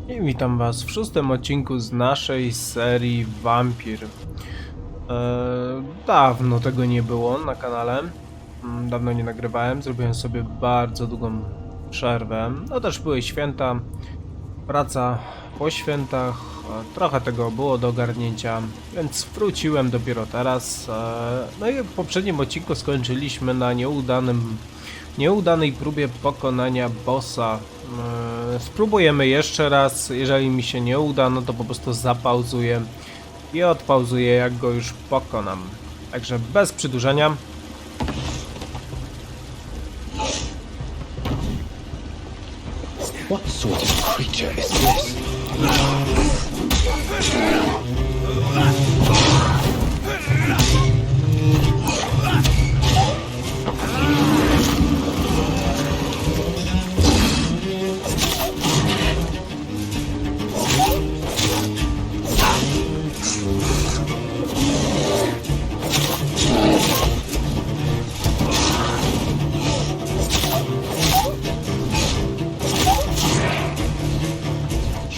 I witam was w szóstym odcinku z naszej serii Vampyr. Dawno tego nie było na kanale. Dawno nie nagrywałem, zrobiłem sobie bardzo długą przerwę. No też były święta, praca po świętach, trochę tego było do ogarnięcia, więc wróciłem dopiero teraz. No i w poprzednim odcinku skończyliśmy na nieudanej próbie pokonania bossa. Spróbujemy jeszcze raz, jeżeli mi się nie uda, no to po prostu zapauzuję i odpauzuję, jak go już pokonam. Także bez przedłużenia. What sort of creature is this?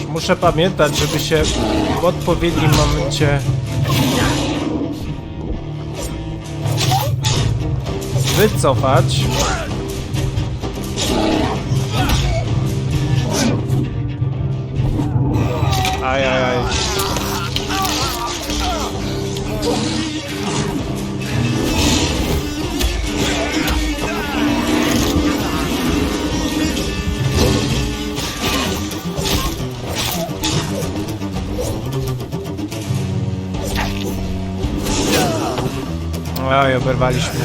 Muszę pamiętać, żeby się w odpowiednim momencie wycofać. Ajajaj. Oj, oberwaliśmy.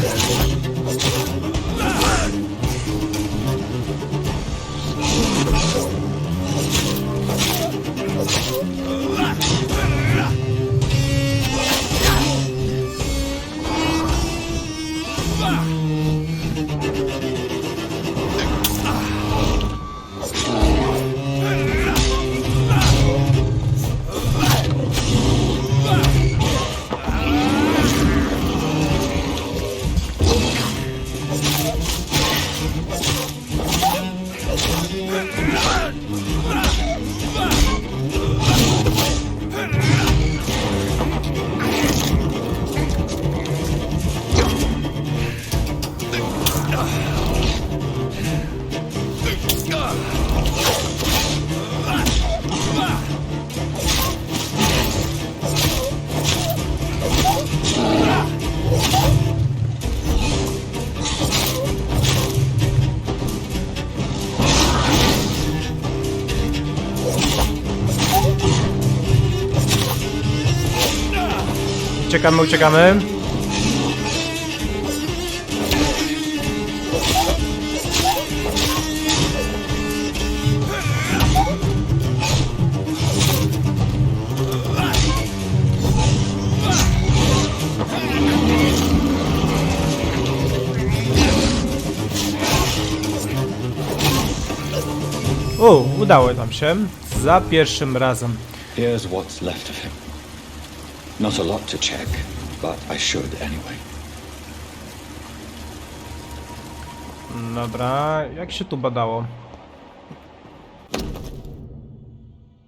Uciekamy, uciekamy. Udało nam się za pierwszym razem. Here's what's left of him. Not a lot to check, but I should anyway. Dobra, jak się tu badało?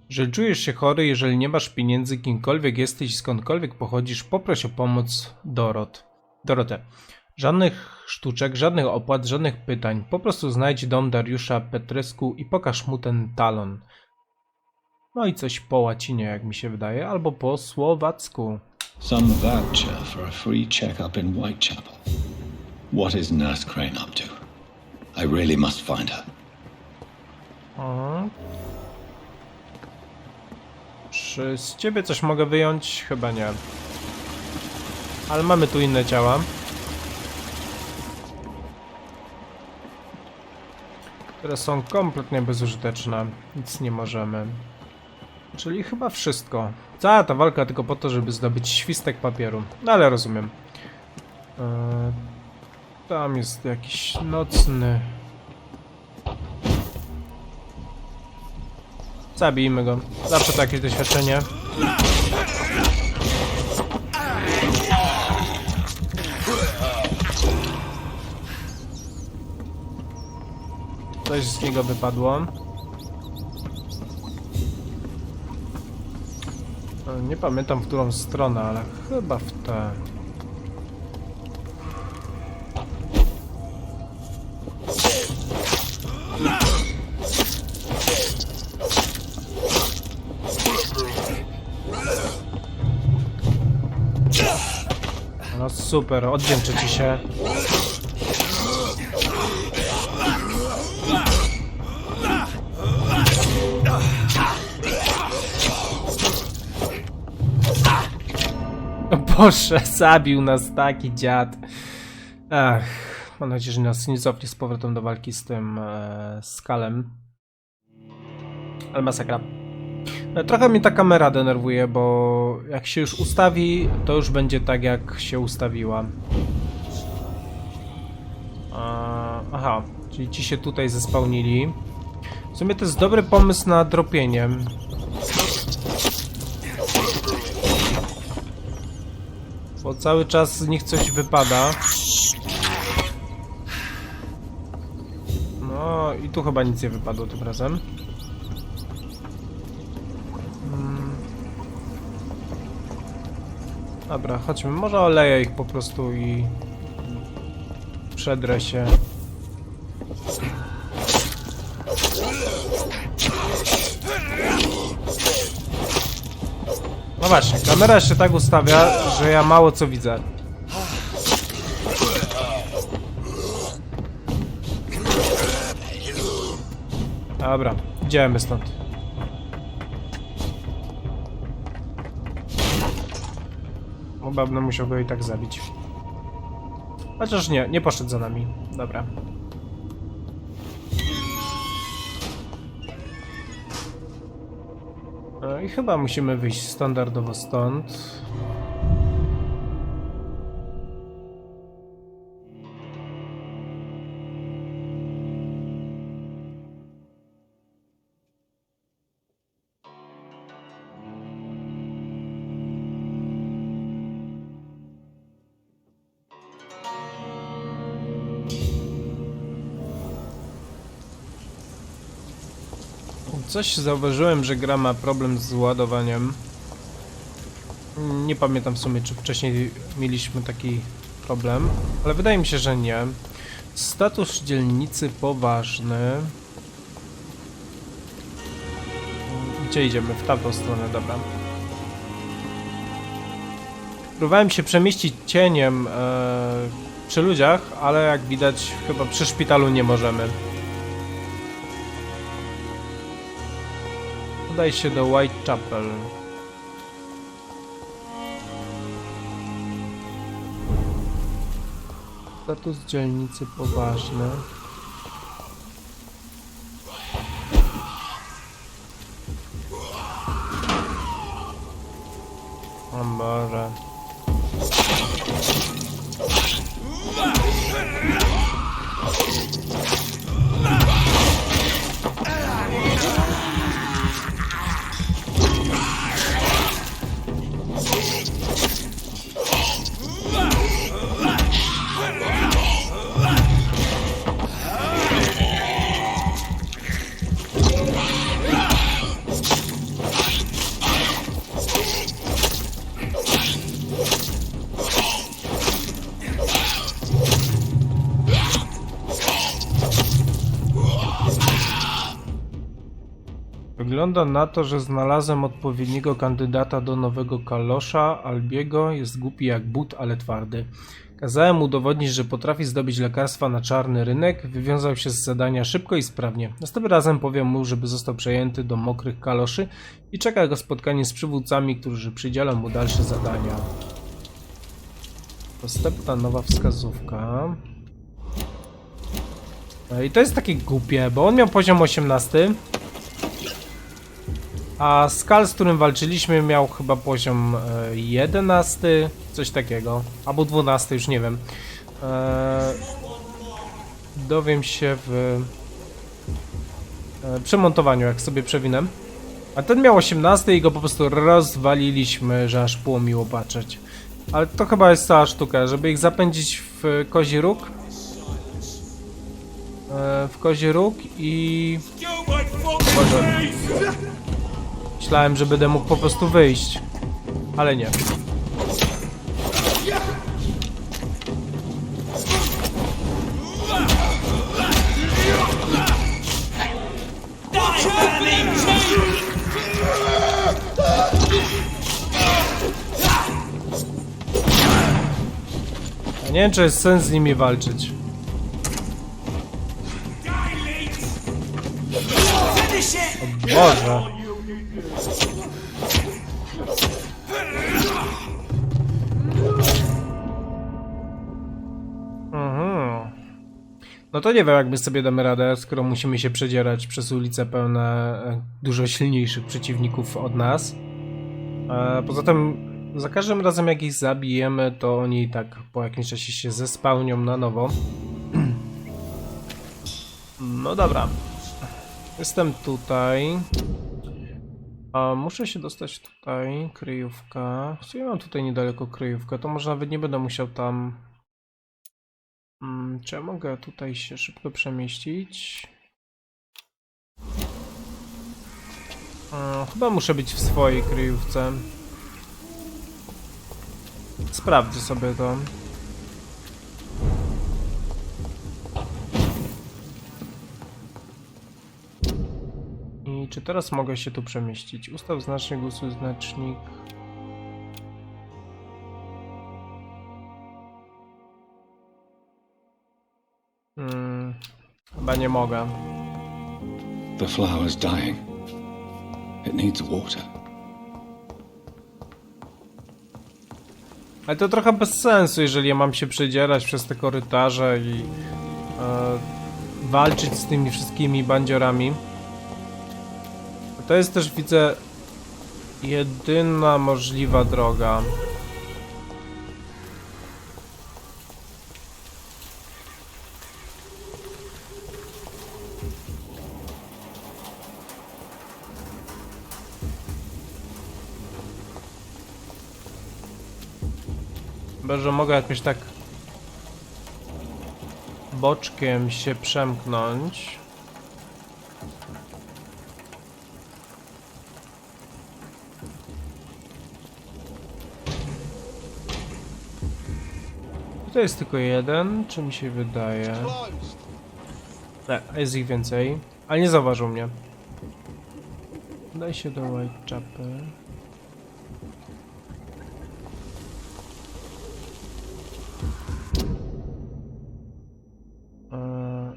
Że czujesz się chory, jeżeli nie masz pieniędzy, kimkolwiek jesteś, skądkolwiek pochodzisz, poproś o pomoc Dorotę. Żadnych sztuczek, żadnych opłat, żadnych pytań. Po prostu znajdź dom Dariusza Petrescu i pokaż mu ten talon. No i coś po łacinie, jak mi się wydaje, albo po słowacku. Some voucher for a free check-up in Whitechapel. What is Nurse Crane up to? I really must find her. Czy z ciebie coś mogę wyjąć? Chyba nie. Ale mamy tu inne ciała, które są kompletnie bezużyteczne. Nic nie możemy. Czyli chyba wszystko. Cała ta walka tylko po to, żeby zdobyć świstek papieru. No ale rozumiem. Tam jest jakiś nocny. Zabijmy go. Zawsze to jakieś doświadczenie. Coś z niego wypadło. Nie pamiętam w którą stronę, ale chyba w tę. No super, oddzięczę ci się. O Boże, zabił nas taki dziad. Ach, mam nadzieję, że nas nie cofnie z powrotem do walki z tym skalem. Ale masakra. Trochę mnie ta kamera denerwuje, bo jak się już ustawi, to już będzie tak, jak się ustawiła. Aha, czyli ci się tutaj zespełnili. W sumie to jest dobry pomysł na dropienie. Bo cały czas z nich coś wypada. No i tu chyba nic nie wypadło tym razem. Dobra, chodźmy. Może oleję ich po prostu i przedrę się. No właśnie, kamera się tak ustawia, że ja mało co widzę. Dobra, idziemy stąd. Chyba będę musiał go i tak zabić. Chociaż nie, nie poszedł za nami. Dobra. I chyba musimy wyjść standardowo stąd. Coś zauważyłem, że gra ma problem z ładowaniem. Nie pamiętam w sumie, czy wcześniej mieliśmy taki problem, ale wydaje mi się, że nie. Status dzielnicy poważny. Gdzie idziemy? W tamtą stronę, dobra. Próbowałem się przemieścić cieniem przy ludziach, ale jak widać chyba przy szpitalu nie możemy. Udaj się do Whitechapel. Status dzielnicy poważny. O Boże. Wygląda na to, że znalazłem odpowiedniego kandydata do nowego kalosza. Albiego jest głupi jak but, ale twardy. Kazałem mu udowodnić, że potrafi zdobyć lekarstwa na czarny rynek. Wywiązał się z zadania szybko i sprawnie. Następnym razem powiem mu, żeby został przejęty do mokrych kaloszy i czeka go spotkanie z przywódcami, którzy przydzielą mu dalsze zadania. Dostępna nowa wskazówka. I to jest takie głupie, bo on miał poziom 18. A skal, z którym walczyliśmy, miał chyba poziom 11, coś takiego, albo 12, już nie wiem. Dowiem się w przemontowaniu, jak sobie przewinę. A ten miał 18 i go po prostu rozwaliliśmy, że aż było miło patrzeć. Ale to chyba jest cała sztuka, żeby ich zapędzić w kozi róg. W kozi róg i... Boże. Myślałem, że będę mógł po prostu wyjść. Ale nie. Nie wiem, czy jest sens z nimi walczyć. O Boże. No to nie wiem, jak my sobie damy radę, skoro musimy się przedzierać przez ulice pełne dużo silniejszych przeciwników od nas. Poza tym, za każdym razem jak ich zabijemy, to oni i tak po jakimś czasie się zespałnią na nowo. No dobra. Jestem tutaj. Muszę się dostać tutaj. Kryjówka. W sumie mam tutaj niedaleko kryjówkę, to może nawet nie będę musiał tam... Czy ja mogę tutaj się szybko przemieścić? Chyba muszę być w swojej kryjówce. Sprawdzę sobie to. I czy teraz mogę się tu przemieścić? Ustaw znacznik, usuń znacznik. Chyba nie mogę. The flower's dying. It needs water. Ale to trochę bez sensu, jeżeli ja mam się przedzierać przez te korytarze i walczyć z tymi wszystkimi bandziorami. To jest też, widzę, jedyna możliwa droga. Chyba, że mogę jakoś tak boczkiem się przemknąć. Tutaj jest tylko jeden, czy mi się wydaje? Nie, jest ich więcej, ale nie zauważył mnie. Daj się do Whitechapel.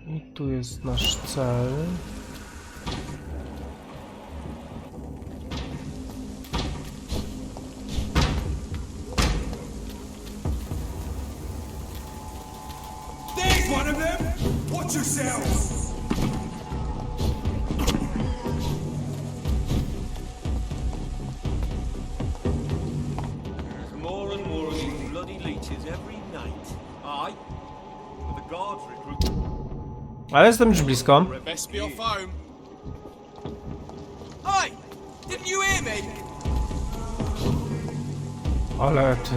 I tu jest nasz cel. There's one of them! Watch yourselves! There's more and more of these bloody leeches every night. Aye. But the guards recruit. Ale jestem już blisko. Best be off home. Oi! Didn't you hear me? Ale ty.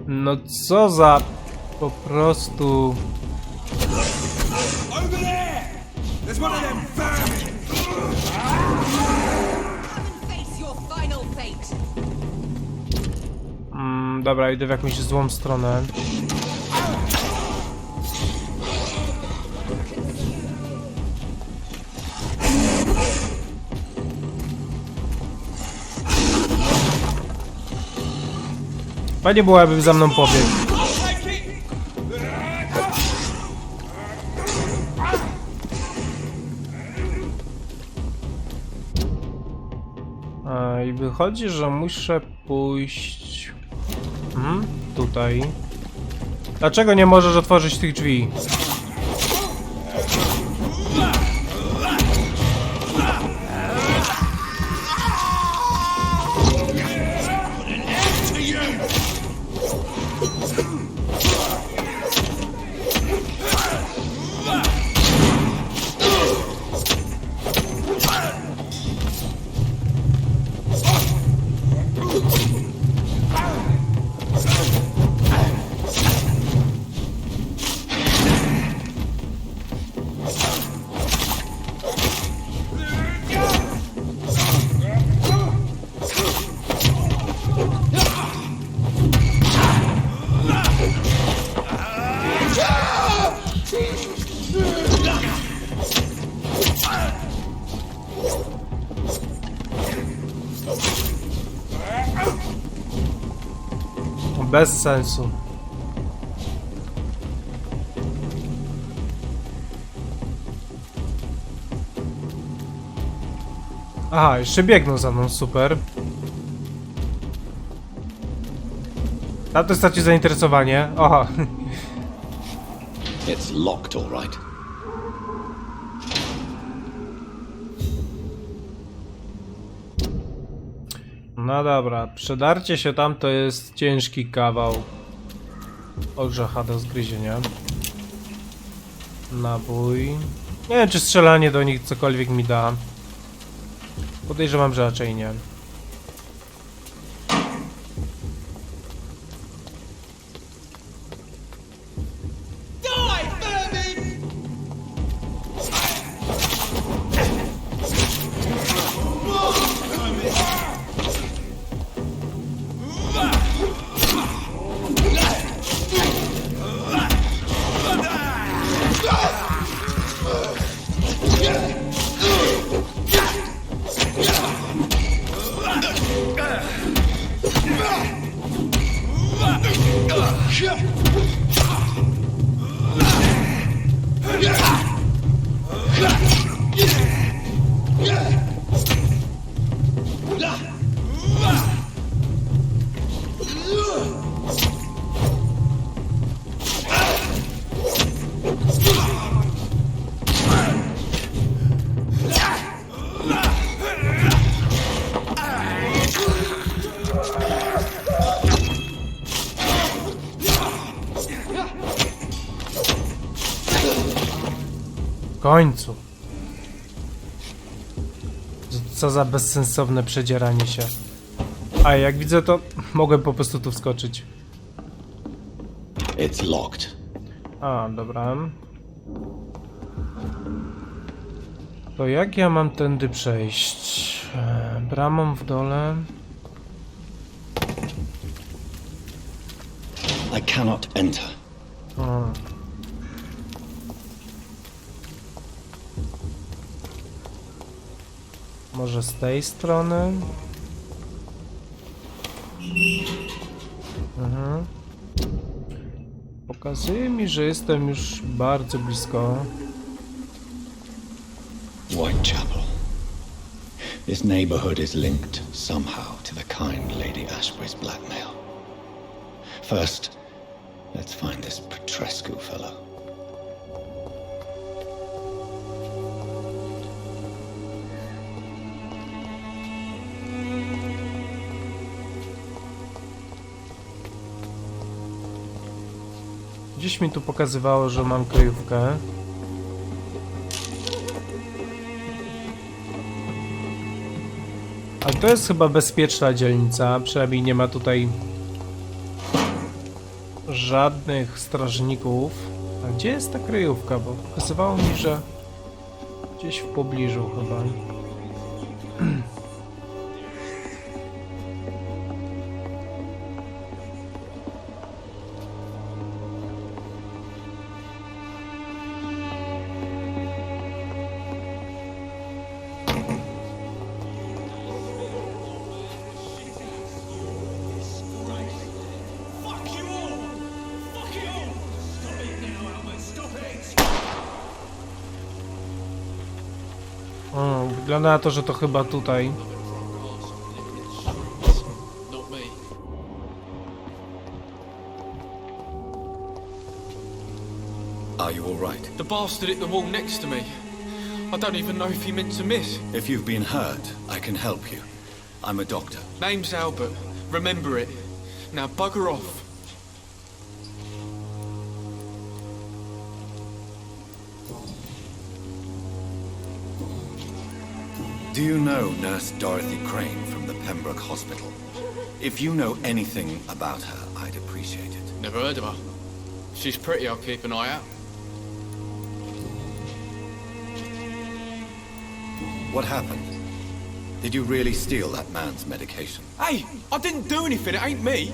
No co za po prostu. Over there! There's one of them vermin! Face your final fate. Dobra, idę w jakąś złą stronę. Fajnie było, jakby za mną pobiegł. I wychodzi, że muszę pójść... tutaj. Dlaczego nie możesz otworzyć tych drzwi? Bez sensu. Aha, jeszcze biegną za mną, super. Tam to straci zainteresowanie. Aha. It's locked, all right. No dobra, przedarcie się tam to jest ciężki kawał orzecha do zgryzienia. Nabój. Nie wiem, czy strzelanie do nich cokolwiek mi da. Podejrzewam, że raczej nie. W końcu. Co za bezsensowne przedzieranie się. A jak widzę, to mogłem po prostu tu wskoczyć. It's locked. A, dobra. To jak ja mam tędy przejść? Bramą w dole. I cannot enter. O. Może z tej strony? Mhm. Pokazuje mi, że jestem już bardzo blisko. Whitechapel. This neighborhood is linked somehow to the kind Lady Ashbury's blackmail. First, let's find this Petrescu fellow. Gdzieś mi tu pokazywało, że mam kryjówkę. Ale to jest chyba bezpieczna dzielnica, przynajmniej nie ma tutaj żadnych strażników. A gdzie jest ta kryjówka? Bo pokazywało mi, że gdzieś w pobliżu chyba. Wygląda na to, że to chyba tutaj. Not me. Are you all right? The bastard hit the wall next to me. I don't even know if he meant to miss. If you've been hurt, I can help you. I'm a doctor. Name's Albert. Remember it. Now bugger off. Do you know Nurse Dorothy Crane from the Pembroke Hospital? If you know anything about her, I'd appreciate it. Never heard of her. She's pretty, I'll keep an eye out. What happened? Did you really steal that man's medication? Hey, I didn't do anything, it ain't me.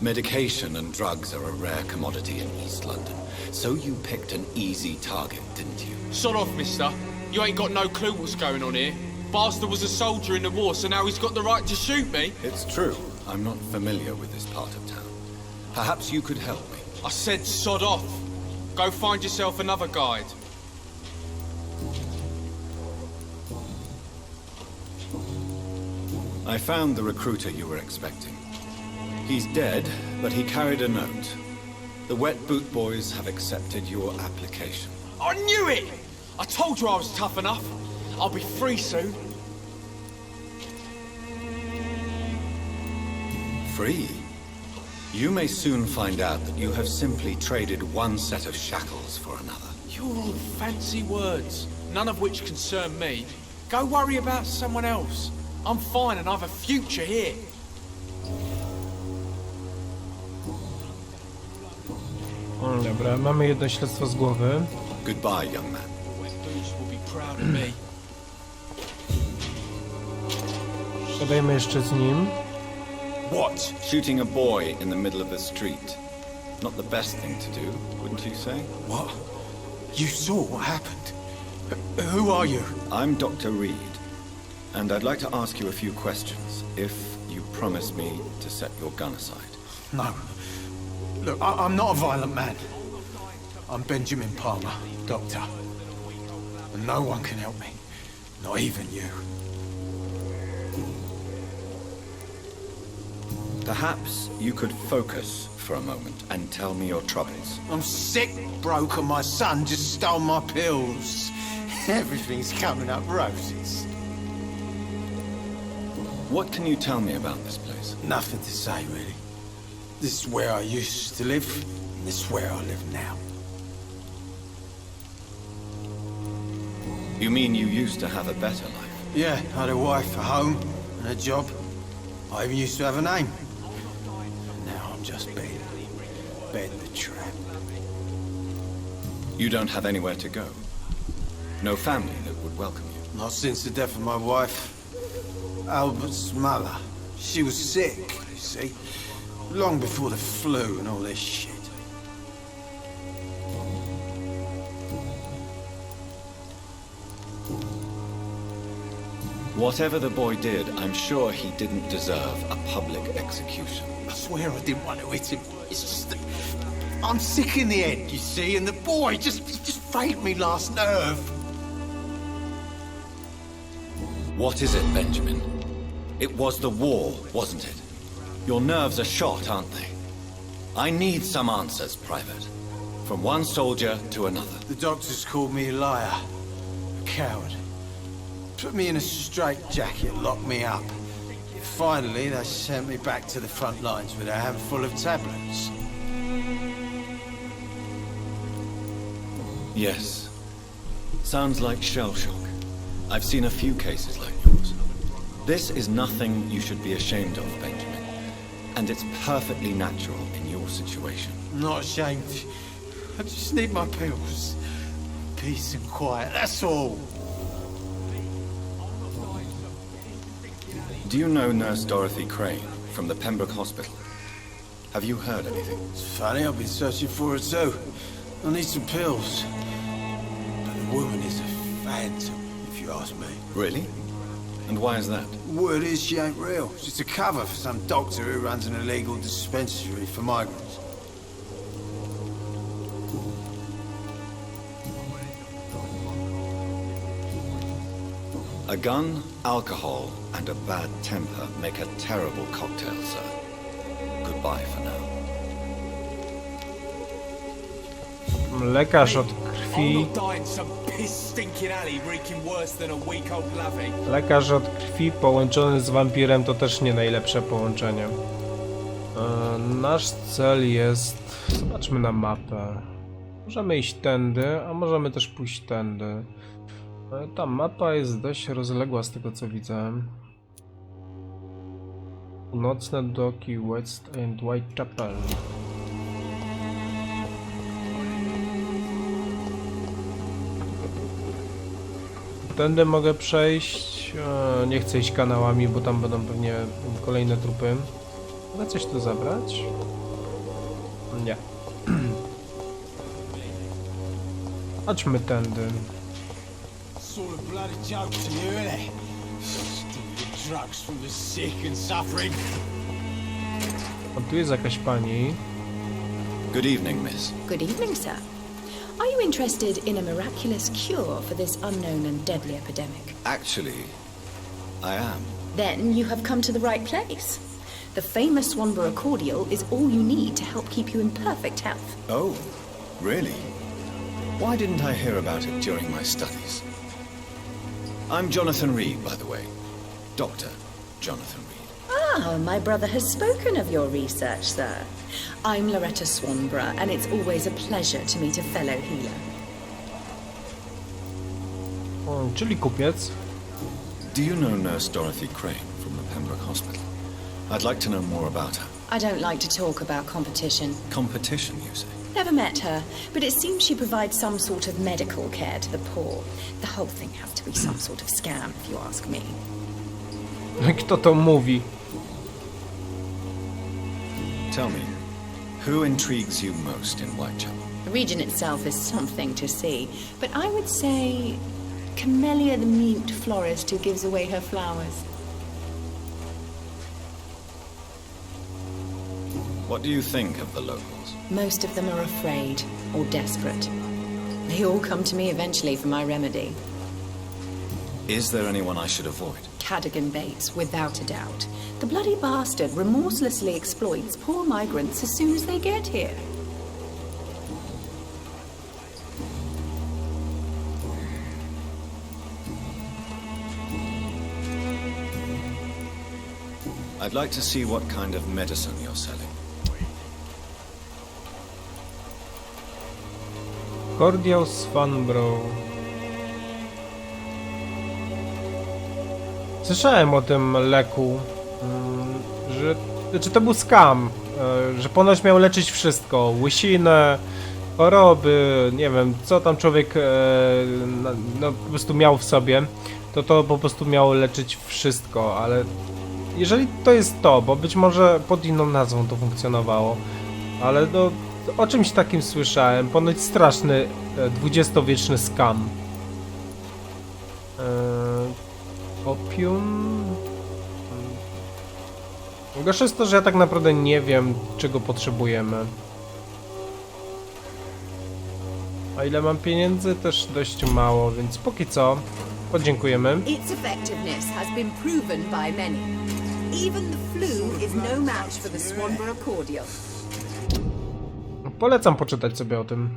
Medication and drugs are a rare commodity in East London, so you picked an easy target, didn't you? Sod off, mister. You ain't got no clue what's going on here. Bastard was a soldier in the war, so now he's got the right to shoot me. It's true. I'm not familiar with this part of town. Perhaps you could help me. I said sod off. Go find yourself another guide. I found the recruiter you were expecting. He's dead, but he carried a note. The Wet Boot Boys have accepted your application. I knew it! I told you I was tough enough. I'll be free soon. Free? You may soon find out that you have simply traded one set of shackles for another. You're all fancy words, none of which concern me. Go worry about someone else. I'm fine and I have a future here. Dobra, mamy jedno śledztwo z głowy. Goodbye, young man. Wet Boots will be proud of me. Siadajmy jeszcze z nim. What? Shooting a boy in the middle of the street. Not the best thing to do, wouldn't you say? What? You saw what happened? Who are you? I'm Dr. Reid, and I'd like to ask you a few questions, if you promise me to set your gun aside. No. Look, I'm not a violent man. I'm Benjamin Palmer, doctor. And no one can help me. Not even you. Perhaps you could focus for a moment and tell me your troubles. I'm sick, broke, and my son just stole my pills. Everything's coming up roses. What can you tell me about this place? Nothing to say, really. This is where I used to live, and this is where I live now. You mean you used to have a better life? Yeah, I had a wife, a home, and a job. I even used to have a name. Now I'm just bed the trap. You don't have anywhere to go? No family that would welcome you? Not since the death of my wife, Albert's mother. She was sick, you see. Long before the flu and all this shit. Whatever the boy did, I'm sure he didn't deserve a public execution. I swear I didn't want to hit him. It's just that I'm sick in the head, you see, and the boy just failed me last nerve. What is it, Benjamin? It was the war, wasn't it? Your nerves are shot, aren't they? I need some answers, Private. From one soldier to another. The doctors called me a liar, a coward. Put me in a straitjacket, locked me up. Finally, they sent me back to the front lines with a handful of tablets. Yes. Sounds like shell shock. I've seen a few cases like yours. This is nothing you should be ashamed of, Benjamin. And it's perfectly natural in your situation. I'm not ashamed. I just need my pills. Peace and quiet, that's all. Do you know Nurse Dorothy Crane from the Pembroke Hospital? Have you heard anything? It's funny, I've been searching for her too. I need some pills. But the woman is a phantom, if you ask me. Really? And why is that? Word is she ain't real. She's a cover for some doctor who runs an illegal dispensary for migrants. A gun, alcohol, and a bad temper make a terrible cocktail, sir. Goodbye for now. Lekarz od I'm krwi. not dying some piss stinking alley reeking worse than a week old lavvy. Lekarz od krwi połączony z wampirem to też nie najlepsze połączenie. Nasz cel jest... Zobaczmy na mapę. Możemy iść tędy, a możemy też pójść tędy. Ta mapa jest dość rozległa z tego co widzę. Północne doki West and Whitechapel. Tędy mogę przejść. Nie chcę iść kanałami, bo tam będą pewnie kolejne trupy. Mogę coś tu zabrać? Nie. Chodźmy tędy. It's all a bloody joke to you, isn't it? Stupid drugs from the sick and suffering. O, tu jest jakaś pani. Good evening, miss. Good evening, sir. Are you interested in a miraculous cure for this unknown and deadly epidemic? Actually, I am. Then you have come to the right place. The famous Swanborough cordial is all you need to help keep you in perfect health. Oh, really? Why didn't I hear about it during my studies? I'm Jonathan Reid, by the way. Dr. Jonathan Reid. Ah, my brother has spoken of your research, sir. I'm Loretta Swanborough, and it's always a pleasure to meet a fellow healer. O, czyli kupiec. Do you know Nurse Dorothy Crane from the Pembroke Hospital? I'd like to know more about her. I don't like to talk about competition. Competition, you say? Never met her, but it seems she provides some sort of medical care to the poor. The whole thing has to be some sort of scam, if you ask me. Kto to mówi? Tell me, who intrigues you most in Whitechapel? The region itself is something to see, but I would say Camellia the mute florist who gives away her flowers. What do you think of the locals? Most of them are afraid or desperate. They all come to me eventually for my remedy. Is there anyone I should avoid? Cadogan Bates, without a doubt. The bloody bastard remorselessly exploits poor migrants as soon as they get here. I'd like to see what kind of medicine you're selling. Cordial z Swanborough. Słyszałem o tym leku, że znaczy to był scam, że ponoć miał leczyć wszystko, łysinę, choroby, nie wiem, co tam człowiek no, po prostu miał w sobie, to po prostu miało leczyć wszystko, ale jeżeli to jest to, bo być może pod inną nazwą to funkcjonowało, ale no, o czymś takim słyszałem, ponoć straszny dwudziestowieczny scam. Opium. Gorsze jest to, że ja tak naprawdę nie wiem, czego potrzebujemy. A ile mam pieniędzy? Też dość mało, więc póki co podziękujemy. Its effectiveness has been proven by many. Even the flu is no match for the Swanborough cordial. Polecam poczytać sobie o tym,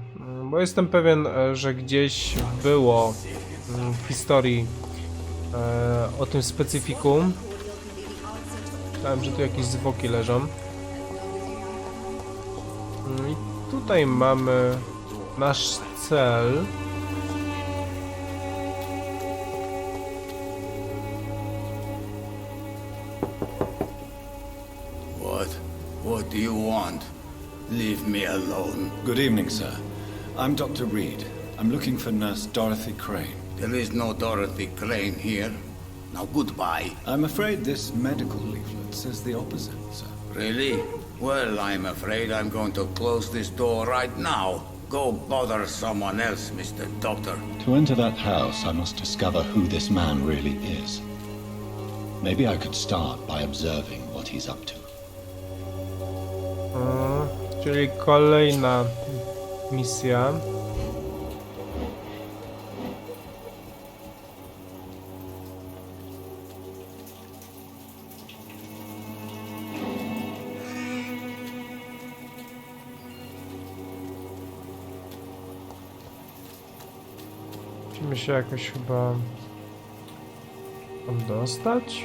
bo jestem pewien, że gdzieś było w historii o tym specyfiku. Myślałem, że tu jakieś zwłoki leżą. I tutaj mamy nasz cel. What do you want? Leave me alone. Good evening, sir. I'm Dr. Reid. I'm looking for Nurse Dorothy Crane. There is no Dorothy Crane here. Now goodbye. I'm afraid this medical leaflet says the opposite, sir. Really? Well, I'm afraid I'm going to close this door right now. Go bother someone else, Mr. Doctor. To enter that house, I must discover who this man really is. Maybe I could start by observing what he's up to. Czyli kolejna misja. Musimy się jakoś chyba tam dostać.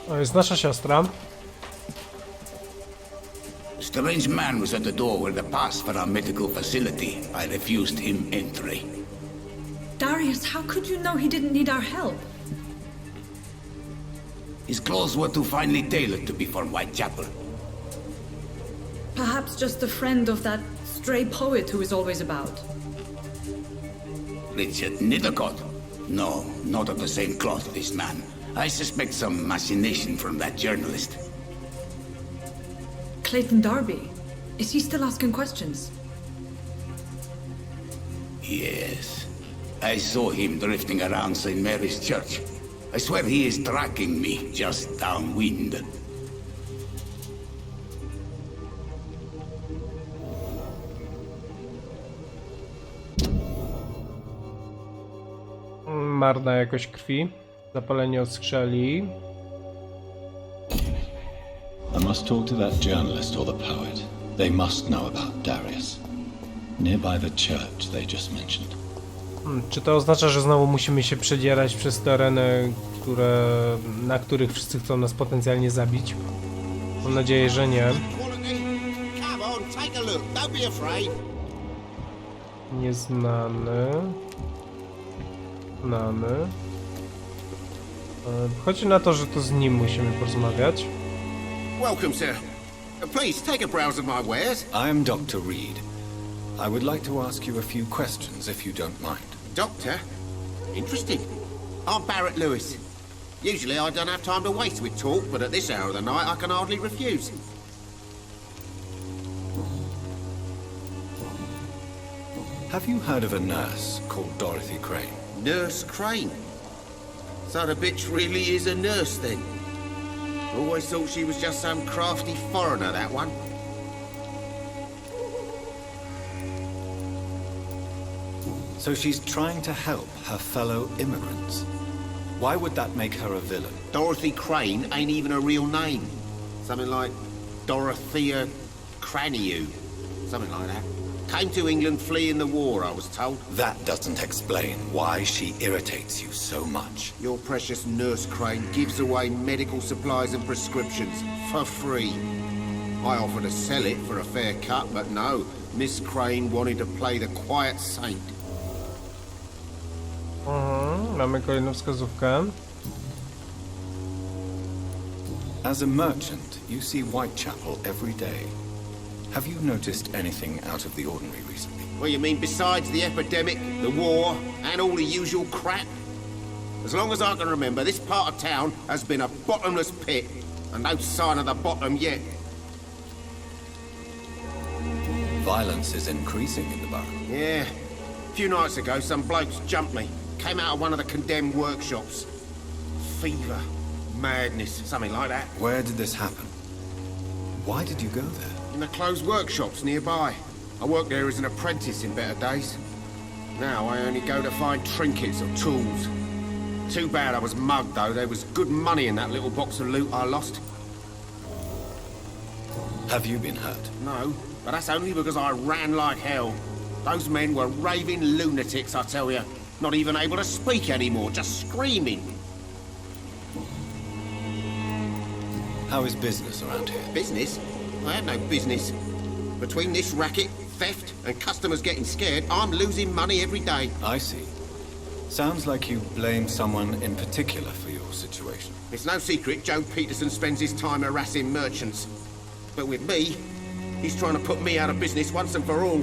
To jest nasza siostra. Strange man was at the door with a pass for our medical facility. I refused him entry. Darius, how could you know he didn't need our help? His clothes were too finely tailored to be for Whitechapel. Perhaps just a friend of that stray poet who is always about. Richard Nethercott? No, not of the same cloth, this man. I suspect some machination from that journalist. Clayton Darby. Is he still asking questions? Yes. I saw him drifting around St. Mary's Church. I swear he is tracking me just downwind. Marna jakość krwi. Zapalenie oskrzeli. I must talk to that journalist or the poet. They must know about Darius. Nearby the church they just mentioned. Czy to oznacza, że znowu musimy się przedzierać przez tereny, na których wszyscy chcą nas potencjalnie zabić? Mam nadzieję, że nie. Nieznany. Znany. Chodzi na to, że to z nim musimy porozmawiać. Welcome, sir. Please take a browse of my wares. I am Dr. Reid. I would like to ask you a few questions, if you don't mind. Doctor? Interesting. I'm Barrett Lewis. Usually I don't have time to waste with talk, but at this hour of the night I can hardly refuse. Have you heard of a nurse called Dorothy Crane? Nurse Crane? So the bitch really is a nurse, then? Always thought she was just some crafty foreigner, that one. So she's trying to help her fellow immigrants. Why would that make her a villain? Dorothy Crane ain't even a real name. Something like Dorothea Craniu. Something like that. Came to England fleeing the war, I was told. That doesn't explain why she irritates you so much. Your precious Nurse Crane gives away medical supplies and prescriptions for free. I offered to sell it for a fair cut, but no. Miss Crane wanted to play the quiet saint. Mamy kolejną wskazówkę. As a merchant, you see Whitechapel every day. Have you noticed anything out of the ordinary recently? Well, you mean besides the epidemic, the war, and all the usual crap? As long as I can remember, this part of town has been a bottomless pit, and no sign of the bottom yet. Violence is increasing in the borough. Yeah. A few nights ago, some blokes jumped me. Came out of one of the condemned workshops. Fever, madness, something like that. Where did this happen? Why did you go there? In the closed workshops nearby. I worked there as an apprentice in better days. Now I only go to find trinkets or tools. Too bad I was mugged, though. There was good money in that little box of loot I lost. Have you been hurt? No, but that's only because I ran like hell. Those men were raving lunatics, I tell you. Not even able to speak anymore, just screaming. How is business around here? Business? I have no business. Between this racket, theft, and customers getting scared, I'm losing money every day. I see. Sounds like you blame someone in particular for your situation. It's no secret Joe Peterson spends his time harassing merchants. But with me, he's trying to put me out of business once and for all.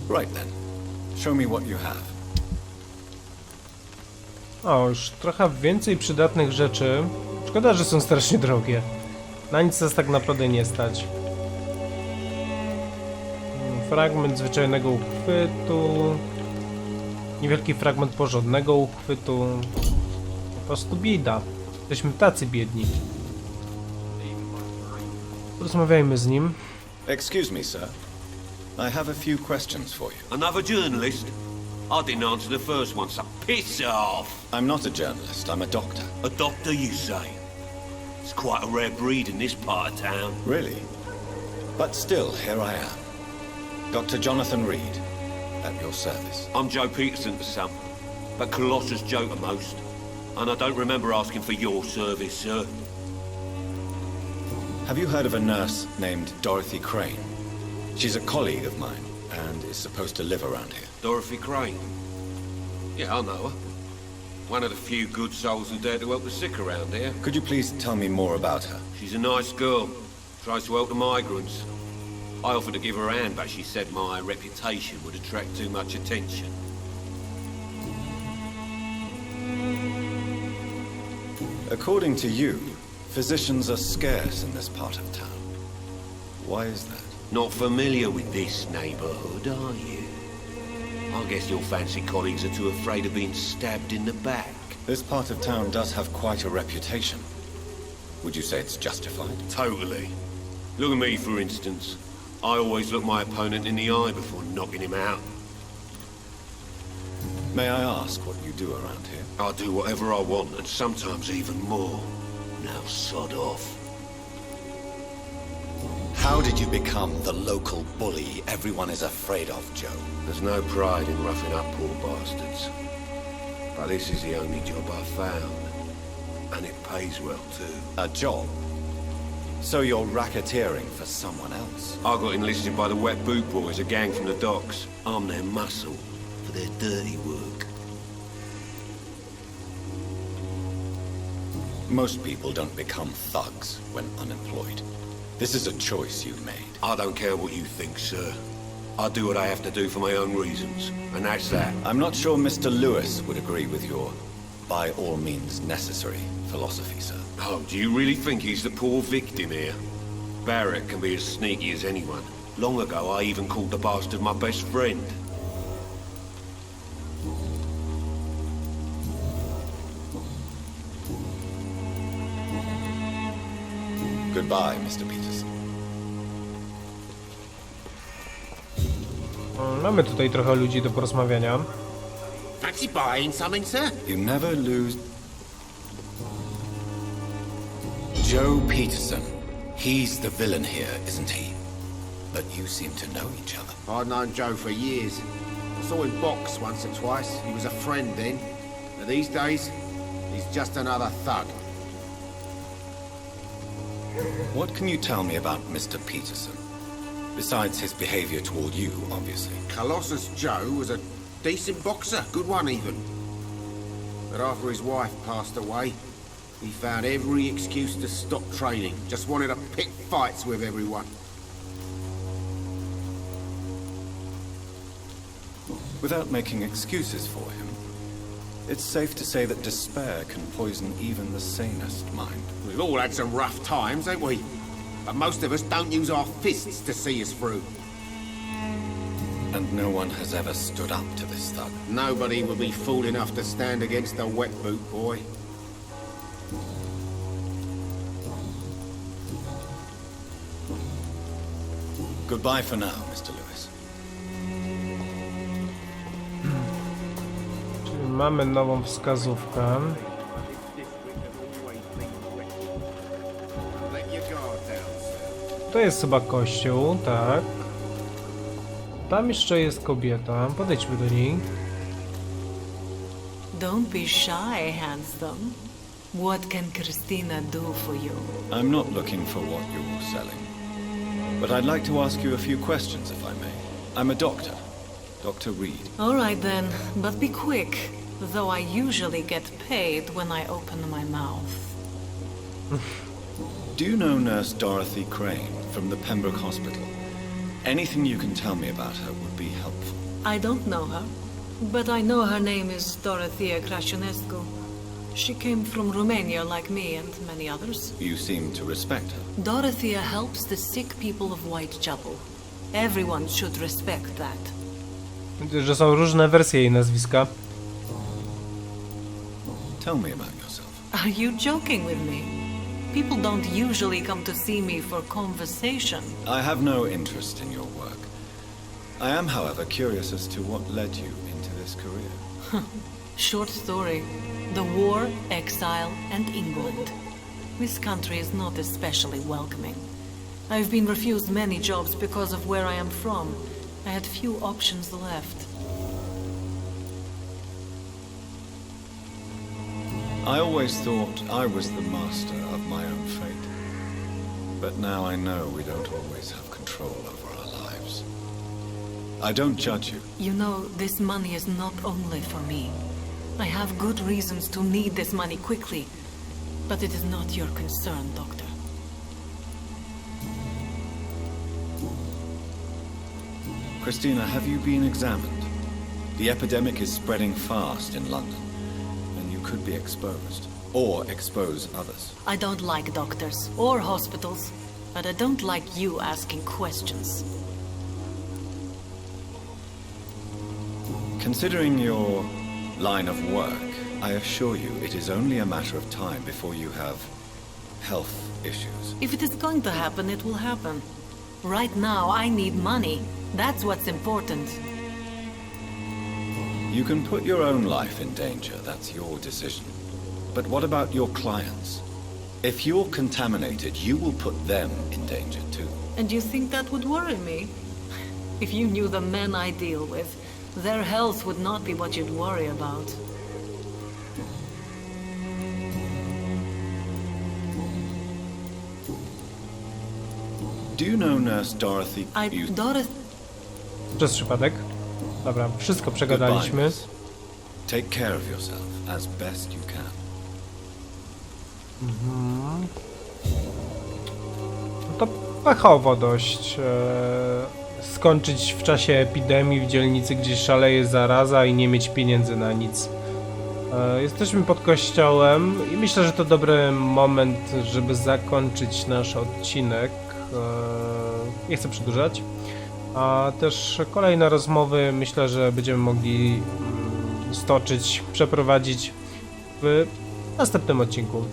Right then. Show me what you have. O, już trochę więcej przydatnych rzeczy. Szkoda, że są strasznie drogie. Na nic nas tak naprawdę nie stać. Fragment zwyczajnego uchwytu. Niewielki fragment porządnego uchwytu. Po prostu bieda. Jesteśmy tacy biedni. Porozmawiajmy z nim. Excuse me, sir. I have a few questions for you. Another journalist? I didn't answer the first one, so piss off! I'm not a journalist, I'm a doctor. A doctor, you say? It's quite a rare breed in this part of town. Really? But still, here I am. Dr. Jonathan Reid, at your service. I'm Joe Peterson to some, but Colossus Joe to most. And I don't remember asking for your service, sir. Have you heard of a nurse named Dorothy Crane? She's a colleague of mine, and is supposed to live around here. Dorothy Crane? Yeah, I know her. One of the few good souls who dare to help the sick around here. Could you please tell me more about her? She's a nice girl. Tries to help the migrants. I offered to give her a hand, but she said my reputation would attract too much attention. According to you, physicians are scarce in this part of town. Why is that? Not familiar with this neighborhood, are you? I guess your fancy colleagues are too afraid of being stabbed in the back. This part of town does have quite a reputation. Would you say it's justified? Totally. Look at me, for instance. I always look my opponent in the eye before knocking him out. May I ask what you do around here? I do whatever I want, and sometimes even more. Now sod off. How did you become the local bully everyone is afraid of, Joe? There's no pride in roughing up poor bastards. But this is the only job I've found. And it pays well, too. A job? So you're racketeering for someone else? I got enlisted by the Wet Boot Boys, a gang from the docks. I'm their muscle for their dirty work. Most people don't become thugs when unemployed. This is a choice you made. I don't care what you think, sir. I do what I have to do for my own reasons, and that's that. I'm not sure Mr. Lewis would agree with your by all means necessary philosophy, sir. Oh, do you really think he's the poor victim here? Barrett can be as sneaky as anyone. Long ago, I even called the bastard my best friend. Goodbye, Mr. Peterson. Mamy tutaj trochę ludzi do porozmawiania. Fancy buying something, sir? You never lose... Joe Peterson. He's the villain here, isn't he? But you seem to know each other. I'd known Joe for years. I saw him box once or twice. He was a friend then. But these days, he's just another thug. What can you tell me about Mr. Peterson? Besides his behavior toward you, obviously. Colossus Joe was a decent boxer, good one even. But after his wife passed away, he found every excuse to stop training. Just wanted to pick fights with everyone. Without making excuses for him, it's safe to say that despair can poison even the sanest mind. We've all had some rough times, ain't we? But most of us don't use our fists to see us through. And no one has ever stood up to this thug. Nobody would be fool enough to stand against a wet boot boy. Goodbye for now, Mr. Lewis. Czyli mamy nową wskazówkę. To jest chyba kościół, tak. Tam jeszcze jest kobieta. Podejdźmy do niej. Don't be shy, handsome. What can Christina do for you? I'm not looking for what you're selling. But I'd like to ask you a few questions, if I may. I'm a doctor. Dr. Reid. All right then, but be quick. Though I usually get paid when I open my mouth. Do you know Nurse Dorothy Crane from the Pembroke Hospital? Anything you can tell me about her would be helpful. I don't know her, but I know her name is Dorothea Crăciunescu. She came from Romania like me and many others. You seem to respect her. Dorothea helps the sick people of Whitechapel. Everyone should respect that. Widzę, że są różne wersje jej nazwiska. Tell me about yourself. Are you joking with me? People don't usually come to see me for conversation. I have no interest in your work. I am, however, curious as to what led you into this career. Short story. The war, exile, and England. This country is not especially welcoming. I've been refused many jobs because of where I am from. I had few options left. I always thought I was the master of my own fate. But now I know we don't always have control over our lives. I don't judge you. You know, this money is not only for me. I have good reasons to need this money quickly, but it is not your concern, Doctor. Christina, have you been examined? The epidemic is spreading fast in London, and you could be exposed, or expose others. I don't like doctors or hospitals, but I don't like you asking questions. Considering your line of work, I assure you it is only a matter of time before you have health issues. If it is going to happen, it will happen. Right now, I need money. That's what's important. You can put your own life in danger, that's your decision. But what about your clients? If you're contaminated, you will put them in danger too. And you think that would worry me? If you knew the men I deal with, their health would not be what you'd worry about. Do you know Nurse Dorothy? Dorothy... Przez przypadek. Dobra, wszystko przegadaliśmy. Take care of yourself as best you can. To pechowo dość skończyć w czasie epidemii w dzielnicy, gdzie szaleje zaraza i nie mieć pieniędzy na nic. Jesteśmy pod kościołem i myślę, że to dobry moment, żeby zakończyć nasz odcinek. Nie chcę przedłużać. A też kolejne rozmowy myślę, że będziemy mogli stoczyć, przeprowadzić w następnym odcinku.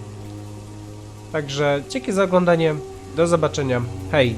Także dzięki za oglądanie. Do zobaczenia. Hej!